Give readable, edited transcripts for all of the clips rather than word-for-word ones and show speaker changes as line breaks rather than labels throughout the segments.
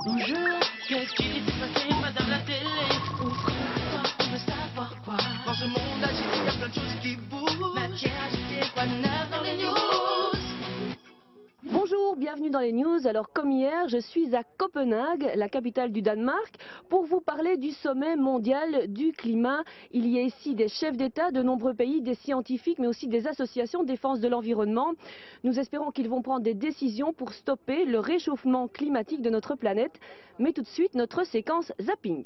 Bonjour, qu'est-ce qui s'est passé, madame la télé? On veut savoir quoi. Dans ce monde agité, il y a plein de choses qui bougent. Matière agitée, quoi de neuf dans les news?
Bonjour, bienvenue dans les news. Alors comme hier, je suis à Copenhague, la capitale du Danemark, pour vous parler du sommet mondial du climat. Il y a ici des chefs d'État de nombreux pays, des scientifiques, mais aussi des associations de défense de l'environnement. Nous espérons qu'ils vont prendre des décisions pour stopper le réchauffement climatique de notre planète. Mais tout de suite, notre séquence zapping.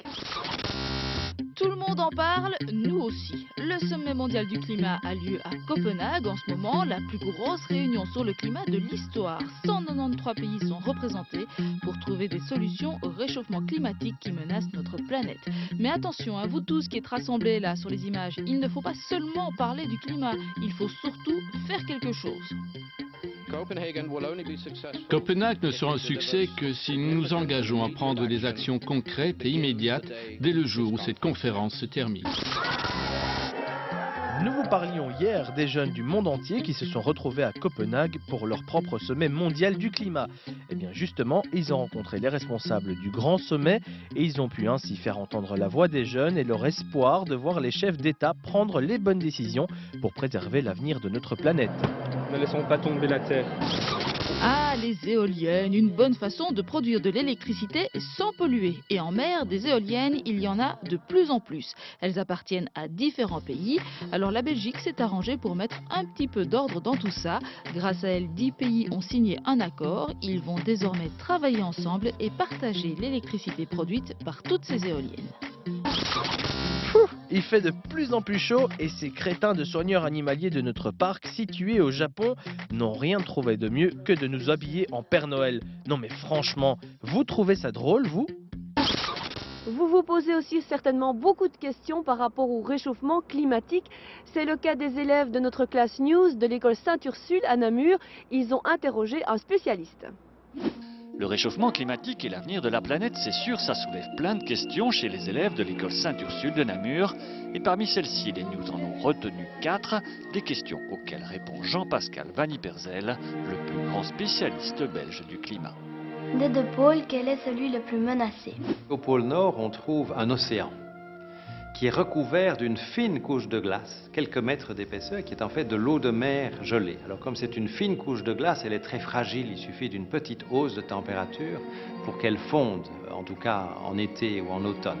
Tout le monde en parle, nous aussi. Le sommet mondial du climat a lieu à Copenhague en ce moment, la plus grosse réunion sur le climat de l'histoire. 193 pays sont représentés pour trouver des solutions au réchauffement climatique qui menace notre planète. Mais attention, à vous tous qui êtes rassemblés là sur les images, il ne faut pas seulement parler du climat, il faut surtout faire quelque chose.
Copenhague ne sera un succès que si nous nous engageons à prendre des actions concrètes et immédiates dès le jour où cette conférence se termine.
Nous vous parlions hier des jeunes du monde entier qui se sont retrouvés à Copenhague pour leur propre sommet mondial du climat. Et bien justement, ils ont rencontré les responsables du grand sommet et ils ont pu ainsi faire entendre la voix des jeunes et leur espoir de voir les chefs d'État prendre les bonnes décisions pour préserver l'avenir de notre planète.
Ne laissons pas tomber la Terre.
Ah, les éoliennes, une bonne façon de produire de l'électricité sans polluer. Et en mer, des éoliennes, il y en a de plus en plus. Elles appartiennent à différents pays. Alors la Belgique s'est arrangée pour mettre un petit peu d'ordre dans tout ça. Grâce à elle, 10 pays ont signé un accord. Ils vont désormais travailler ensemble et partager l'électricité produite par toutes ces éoliennes.
Il fait de plus en plus chaud et ces crétins de soigneurs animaliers de notre parc situé au Japon n'ont rien trouvé de mieux que de nous habiller en Père Noël. Non mais franchement, vous trouvez ça drôle, vous ?
Vous vous posez aussi certainement beaucoup de questions par rapport au réchauffement climatique. C'est le cas des élèves de notre classe News de l'école Saint-Ursule à Namur. Ils ont interrogé un spécialiste.
Le réchauffement climatique et l'avenir de la planète, c'est sûr, ça soulève plein de questions chez les élèves de l'école Saint-Ursule de Namur. Et parmi celles-ci, les news en ont retenu 4, des questions auxquelles répond Jean-Pascal Vanniperzel, le plus grand spécialiste belge du climat.
Des deux pôles, quel est celui le plus menacé?
Au pôle Nord, on trouve un océan qui est recouvert d'une fine couche de glace, quelques mètres d'épaisseur, qui est en fait de l'eau de mer gelée. Alors comme c'est une fine couche de glace, elle est très fragile, il suffit d'une petite hausse de température pour qu'elle fonde, en tout cas en été ou en automne.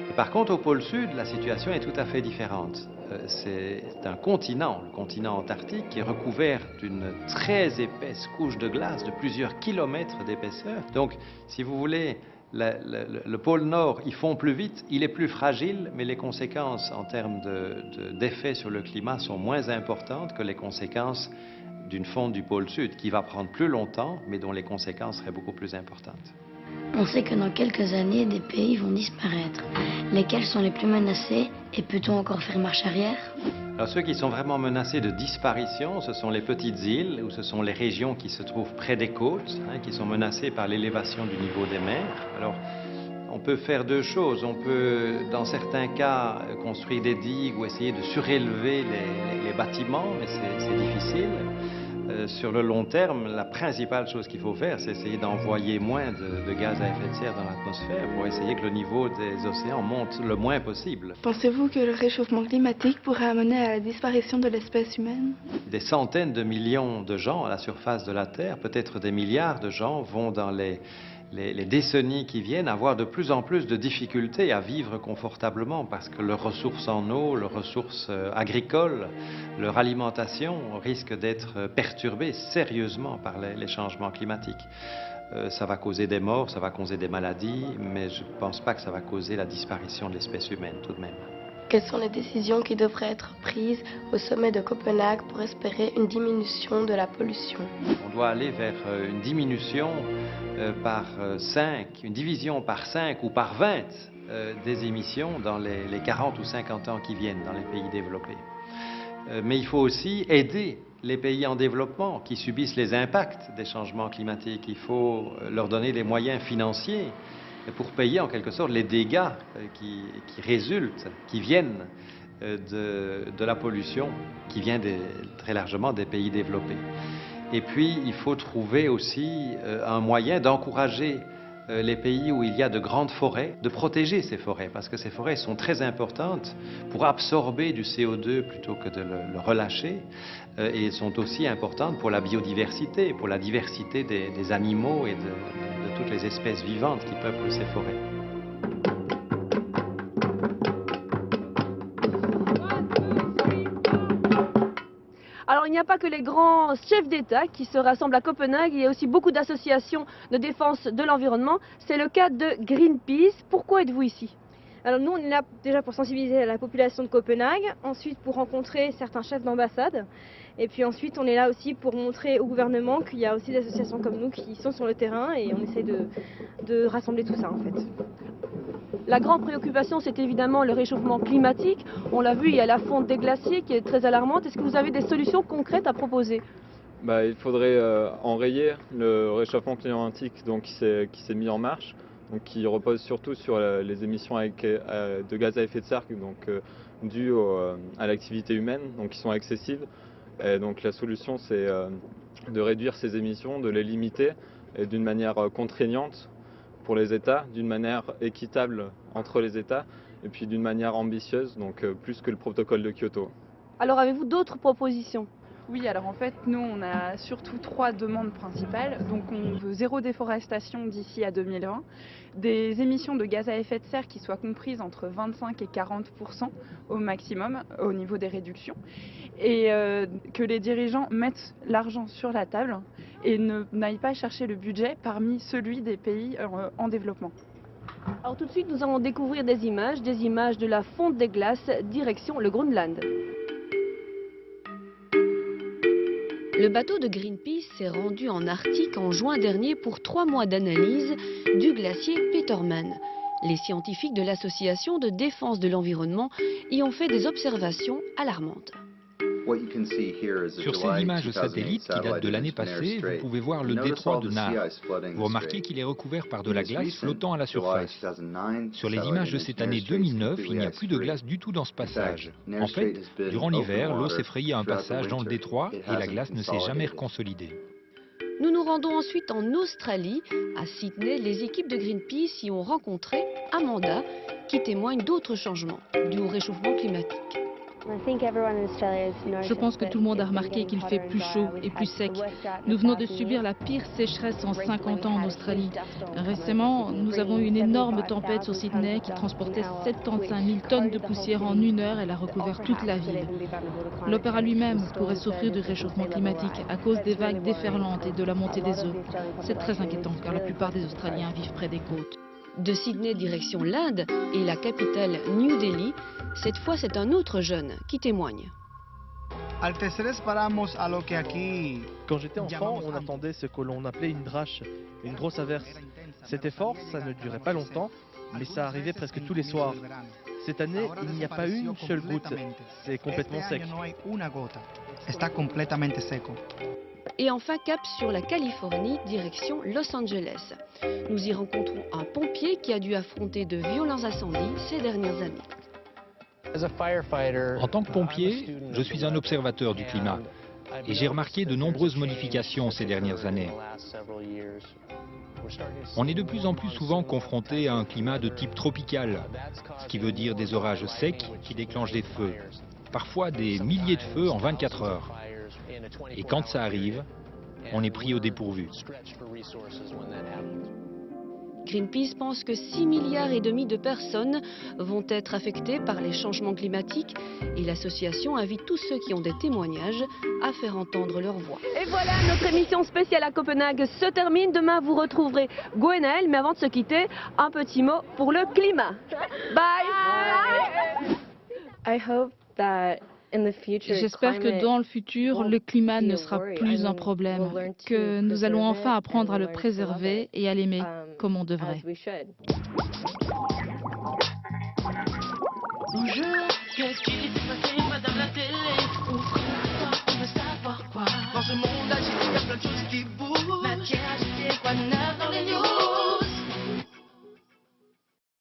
Et par contre, au pôle Sud, la situation est tout à fait différente. C'est un continent, le continent antarctique, qui est recouvert d'une très épaisse couche de glace de plusieurs kilomètres d'épaisseur. Donc, si vous voulez, le pôle Nord, il fond plus vite, il est plus fragile, mais les conséquences en termes d'effets sur le climat sont moins importantes que les conséquences d'une fonte du pôle Sud, qui va prendre plus longtemps, mais dont les conséquences seraient beaucoup plus importantes.
On sait que dans quelques années, des pays vont disparaître. Lesquels sont les plus menacés et peut-on encore faire marche arrière?
Alors ceux qui sont vraiment menacés de disparition, ce sont les petites îles ou ce sont les régions qui se trouvent près des côtes, qui sont menacées par l'élévation du niveau des mers. Alors on peut faire deux choses. On peut, dans certains cas, construire des digues ou essayer de surélever les bâtiments, mais c'est difficile. Sur le long terme, la principale chose qu'il faut faire, c'est essayer d'envoyer moins de gaz à effet de serre dans l'atmosphère pour essayer que le niveau des océans monte le moins possible.
Pensez-vous que le réchauffement climatique pourrait amener à la disparition de l'espèce humaine?
Des centaines de millions de gens à la surface de la Terre, peut-être des milliards de gens, vont dans les décennies qui viennent avoir de plus en plus de difficultés à vivre confortablement parce que leurs ressources en eau, leurs ressources agricoles, leur alimentation risquent d'être perturbées sérieusement par les changements climatiques. Ça va causer des morts, ça va causer des maladies, mais je ne pense pas que ça va causer la disparition de l'espèce humaine tout de même.
Quelles sont les décisions qui devraient être prises au sommet de Copenhague pour espérer une diminution de la pollution?
On doit aller vers une diminution par 5, une division par 5 ou par 20 des émissions dans les 40 ou 50 ans qui viennent dans les pays développés. Mais il faut aussi aider les pays en développement qui subissent les impacts des changements climatiques. Il faut leur donner des moyens financiers pour payer en quelque sorte les dégâts qui résultent, qui viennent de la pollution, qui vient très largement des pays développés. Et puis, il faut trouver aussi un moyen d'encourager les pays où il y a de grandes forêts, de protéger ces forêts, parce que ces forêts sont très importantes pour absorber du CO2 plutôt que de le relâcher, et sont aussi importantes pour la biodiversité, pour la diversité des animaux et de toutes les espèces vivantes qui peuplent ces forêts.
Alors il n'y a pas que les grands chefs d'État qui se rassemblent à Copenhague, il y a aussi beaucoup d'associations de défense de l'environnement. C'est le cas de Greenpeace. Pourquoi êtes-vous ici?
Alors nous, on est là déjà pour sensibiliser la population de Copenhague, ensuite pour rencontrer certains chefs d'ambassade, et puis ensuite on est là aussi pour montrer au gouvernement qu'il y a aussi des associations comme nous qui sont sur le terrain et on essaie de rassembler tout ça en fait.
La grande préoccupation, c'est évidemment le réchauffement climatique. On l'a vu, il y a la fonte des glaciers qui est très alarmante. Est-ce que vous avez des solutions concrètes à proposer?
Il faudrait enrayer le réchauffement climatique donc, qui s'est mis en marche, donc, qui repose surtout sur les émissions de gaz à effet de serre dues à l'activité humaine, donc qui sont excessives. Et donc la solution, c'est de réduire ces émissions, de les limiter et d'une manière contraignante pour les États, d'une manière équitable entre les États et puis d'une manière ambitieuse, donc plus que le protocole de Kyoto.
Alors avez-vous d'autres propositions?
Oui, alors en fait, nous, on a surtout 3 demandes principales. Donc, on veut zéro déforestation d'ici à 2020, des émissions de gaz à effet de serre qui soient comprises entre 25 et 40% au maximum au niveau des réductions, et que les dirigeants mettent l'argent sur la table et n'aillent pas chercher le budget parmi celui des pays en développement.
Alors tout de suite, nous allons découvrir des images de la fonte des glaces, direction le Groenland.
Le bateau de Greenpeace s'est rendu en Arctique en juin dernier pour 3 mois d'analyse du glacier Petermann. Les scientifiques de l'association de défense de l'environnement y ont fait des observations alarmantes.
Sur ces images satellites qui datent de l'année passée, vous pouvez voir le détroit de Nahr. Vous remarquez qu'il est recouvert par de la glace flottant à la surface. Sur les images de cette année 2009, il n'y a plus de glace du tout dans ce passage. En fait, durant l'hiver, l'eau s'est frayée un passage dans le détroit et la glace ne s'est jamais reconsolidée.
Nous nous rendons ensuite en Australie. À Sydney, les équipes de Greenpeace y ont rencontré Amanda, qui témoigne d'autres changements dus au réchauffement climatique.
Je pense que tout le monde a remarqué qu'il fait plus chaud et plus sec. Nous venons de subir la pire sécheresse en 50 ans en Australie. Récemment, nous avons eu une énorme tempête sur Sydney qui transportait 75 000 tonnes de poussière en 1 heure. Elle a recouvert toute la ville. L'opéra lui-même pourrait souffrir du réchauffement climatique à cause des vagues déferlantes et de la montée des eaux. C'est très inquiétant car la plupart des Australiens vivent près des côtes.
De Sydney direction l'Inde et la capitale New Delhi, cette fois c'est un autre jeune qui témoigne.
Quand j'étais enfant, on attendait ce que l'on appelait une drache, une grosse averse. C'était fort, ça ne durait pas longtemps, mais ça arrivait presque tous les soirs. Cette année, il n'y a pas une seule goutte, c'est complètement sec.
Et enfin, cap sur la Californie, direction Los Angeles. Nous y rencontrons un pompier qui a dû affronter de violents incendies ces dernières années.
En tant que pompier, je suis un observateur du climat et j'ai remarqué de nombreuses modifications ces dernières années. On est de plus en plus souvent confronté à un climat de type tropical, ce qui veut dire des orages secs qui déclenchent des feux, parfois des milliers de feux en 24 heures. Et quand ça arrive, on est pris au dépourvu.
Greenpeace pense que 6,5 milliards de personnes vont être affectées par les changements climatiques et l'association invite tous ceux qui ont des témoignages à faire entendre leur voix.
Et voilà, notre émission spéciale à Copenhague se termine. Demain, vous retrouvrez Gwenaëlle, mais avant de se quitter, un petit mot pour le climat. Bye.
I hope that
J'espère que dans le futur, le climat ne sera plus un problème, que nous allons enfin apprendre à le préserver et à l'aimer comme on devrait.
Bonjour, qu'est-ce que